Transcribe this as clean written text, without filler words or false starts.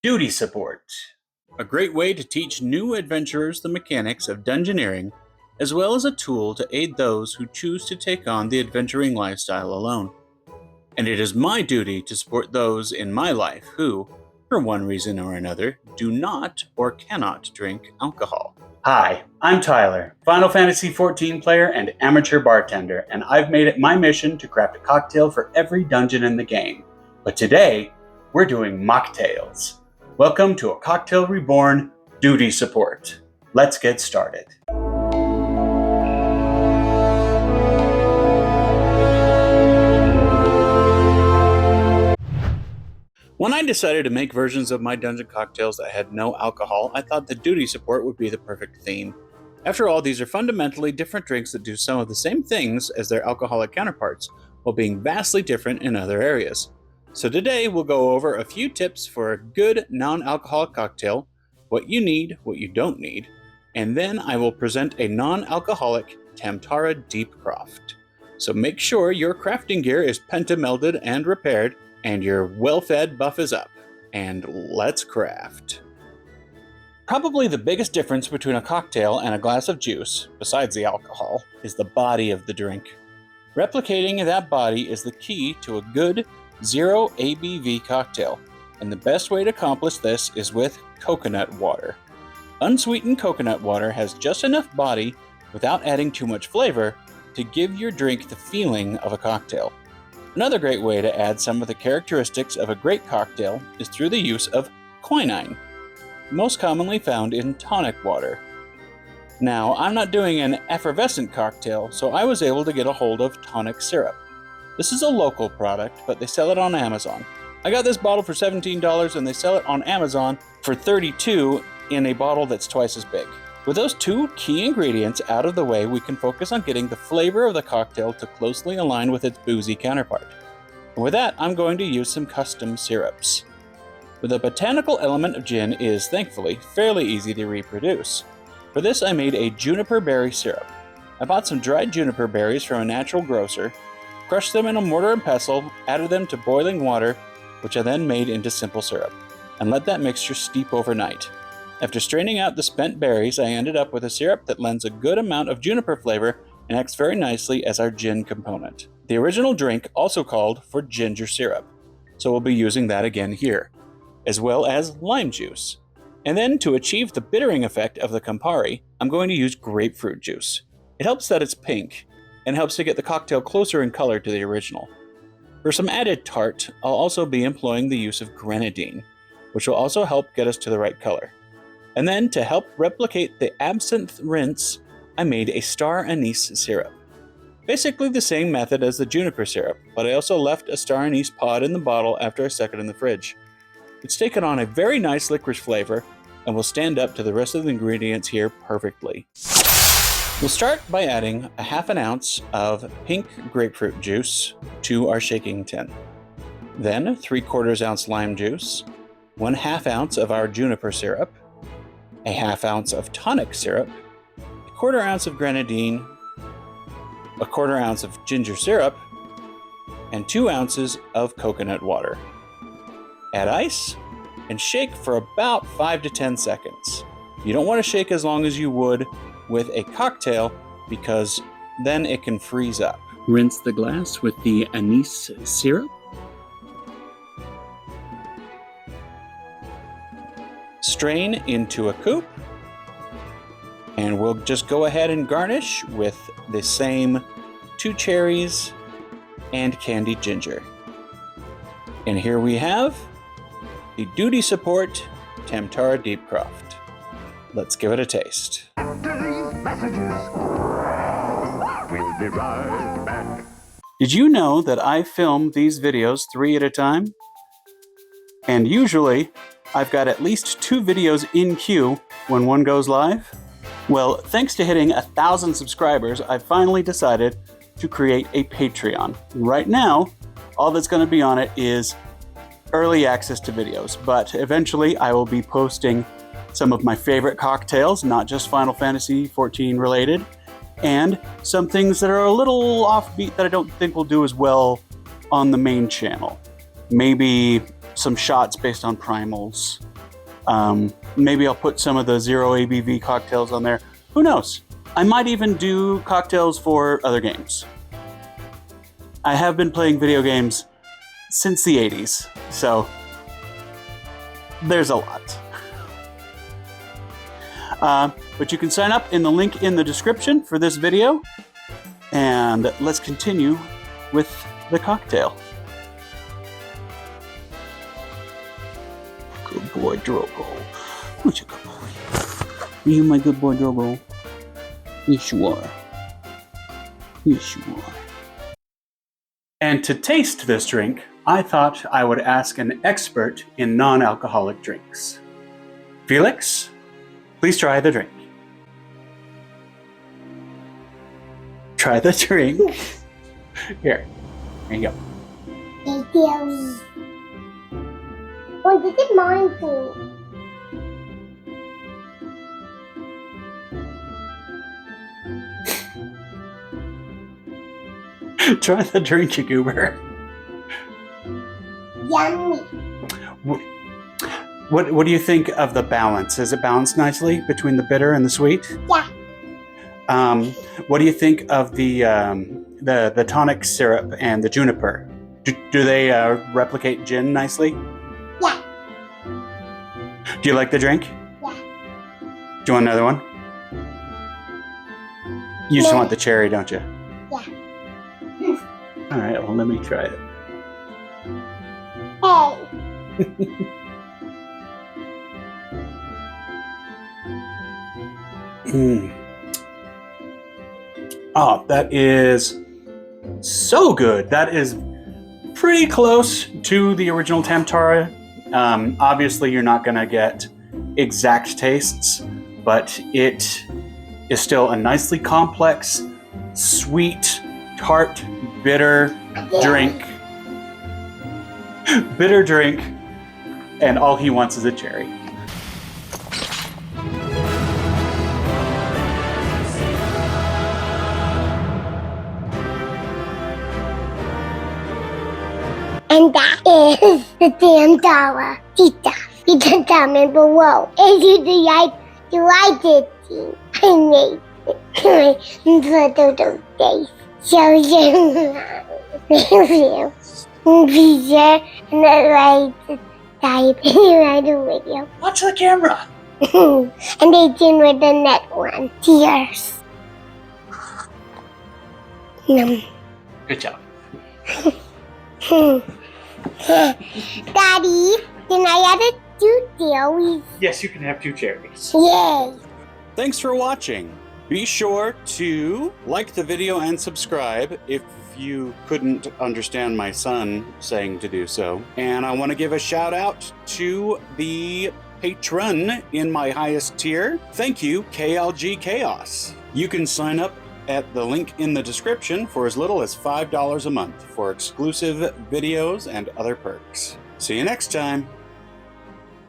Duty support, a great way to teach new adventurers the mechanics of dungeoneering, as well as a tool to aid those who choose to take on the adventuring lifestyle alone. And it is my duty to support those in my life who, for one reason or another, do not or cannot drink alcohol. Hi, I'm Tyler, Final Fantasy XIV player and amateur bartender, and I've made it my mission to craft a cocktail for every dungeon in the game. But today, we're doing mocktails. Welcome to a Cocktail Reborn Duty Support. Let's get started. When I decided to make versions of my dungeon cocktails that had no alcohol, I thought the duty support would be the perfect theme. After all, these are fundamentally different drinks that do some of the same things as their alcoholic counterparts, while being vastly different in other areas. So today we'll go over a few tips for a good non-alcoholic cocktail, what you need, what you don't need, and then I will present a non-alcoholic Tam-Tara Deepcroft. So make sure your crafting gear is pentamelded and repaired, and your well-fed buff is up. And let's craft. Probably the biggest difference between a cocktail and a glass of juice, besides the alcohol, is the body of the drink. Replicating that body is the key to a good Zero ABV cocktail, and the best way to accomplish this is with coconut water. Unsweetened coconut water has just enough body without adding too much flavor to give your drink the feeling of a cocktail. Another great way to add some of the characteristics of a great cocktail is through the use of quinine, most commonly found in tonic water. Now, I'm not doing an effervescent cocktail, so I was able to get a hold of tonic syrup. This is a local product, but they sell it on Amazon. I got this bottle for $17 and they sell it on Amazon for $32 in a bottle that's twice as big. With those two key ingredients out of the way, we can focus on getting the flavor of the cocktail to closely align with its boozy counterpart. And with that, I'm going to use some custom syrups. The botanical element of gin is, thankfully, fairly easy to reproduce. For this, I made a juniper berry syrup. I bought some dried juniper berries from a natural grocer, crushed them in a mortar and pestle, added them to boiling water, which I then made into simple syrup, and let that mixture steep overnight. After straining out the spent berries, I ended up with a syrup that lends a good amount of juniper flavor and acts very nicely as our gin component. The original drink also called for ginger syrup, so we'll be using that again here, as well as lime juice. And then to achieve the bittering effect of the Campari, I'm going to use grapefruit juice. It helps that it's pink, and helps to get the cocktail closer in color to the original. For some added tart, I'll also be employing the use of grenadine, which will also help get us to the right color. And then to help replicate the absinthe rinse, I made a star anise syrup. Basically the same method as the juniper syrup, but I also left a star anise pod in the bottle after I stuck it in the fridge. It's taken on a very nice licorice flavor and will stand up to the rest of the ingredients here perfectly. We'll start by adding a half an ounce of pink grapefruit juice to our shaking tin. Then 3/4 ounce lime juice, 1/2 ounce of our juniper syrup, a 1/2 ounce of tonic syrup, 1/4 ounce of grenadine, 1/4 ounce of ginger syrup, and 2 ounces of coconut water. Add ice and shake for about 5 to 10 seconds. You don't want to shake as long as you would with a cocktail because then it can freeze up. Rinse the glass with the anise syrup. Strain into a coupe, and we'll just go ahead and garnish with the same 2 cherries and candied ginger. And here we have the Duty Support Tam-Tara Deepcroft. Let's give it a taste. After these messages, we'll be right back. Did you know that I film these videos 3 at a time? And usually, I've got at least 2 videos in queue when one goes live? Well, thanks to hitting 1,000 subscribers, I finally decided to create a Patreon. Right now, all that's going to be on it is early access to videos, but eventually I will be posting some of my favorite cocktails, not just Final Fantasy XIV related, and some things that are a little offbeat that I don't think will do as well on the main channel. Maybe some shots based on primals, Maybe I'll put some of the Zero ABV cocktails on there. Who knows? I might even do cocktails for other games. I have been playing video games since the 80s, so there's a lot. But you can sign up in the link in the description for this video, and let's continue with the cocktail. Good boy, Drogo. Who's your good boy? Are you my good boy, Drogo? Yes, you are. Yes, you are. And to taste this drink, I thought I would ask an expert in non-alcoholic drinks. Felix, please try the drink. Try the drink. Here you go. Thank you. Oh, this is mine too. Try the drink, you goober. Yummy. What do you think of the balance? Is it balanced nicely between the bitter and the sweet? Yeah. What do you think of the tonic syrup and the juniper? Do they replicate gin nicely? Yeah. Do you like the drink? Yeah. Do you want another one? You just No. want the cherry, don't you? Yeah. All right, well, let me try it. Hey. Oh, that is so good. That is pretty close to the original Tam-Tara. Obviously, you're not going to get exact tastes, but it is still a nicely complex, sweet, tart, bitter drink. Bitter drink, and all he wants is a cherry. And that is the Tamtara Deepcroft. You can comment below if you like it. I made it for those days. So be sure and like to type in the video. Watch the camera. And stay tuned with the next one. Cheers. Good job. Daddy, can I add a two cherries? Yes, you can have 2 cherries. Yay! Thanks for watching. Be sure to like the video and subscribe if you couldn't understand my son saying to do so. And I want to give a shout out to the patron in my highest tier. Thank you, KLG Chaos. You can sign up at the link in the description for as little as $5 a month for exclusive videos and other perks. See you next time.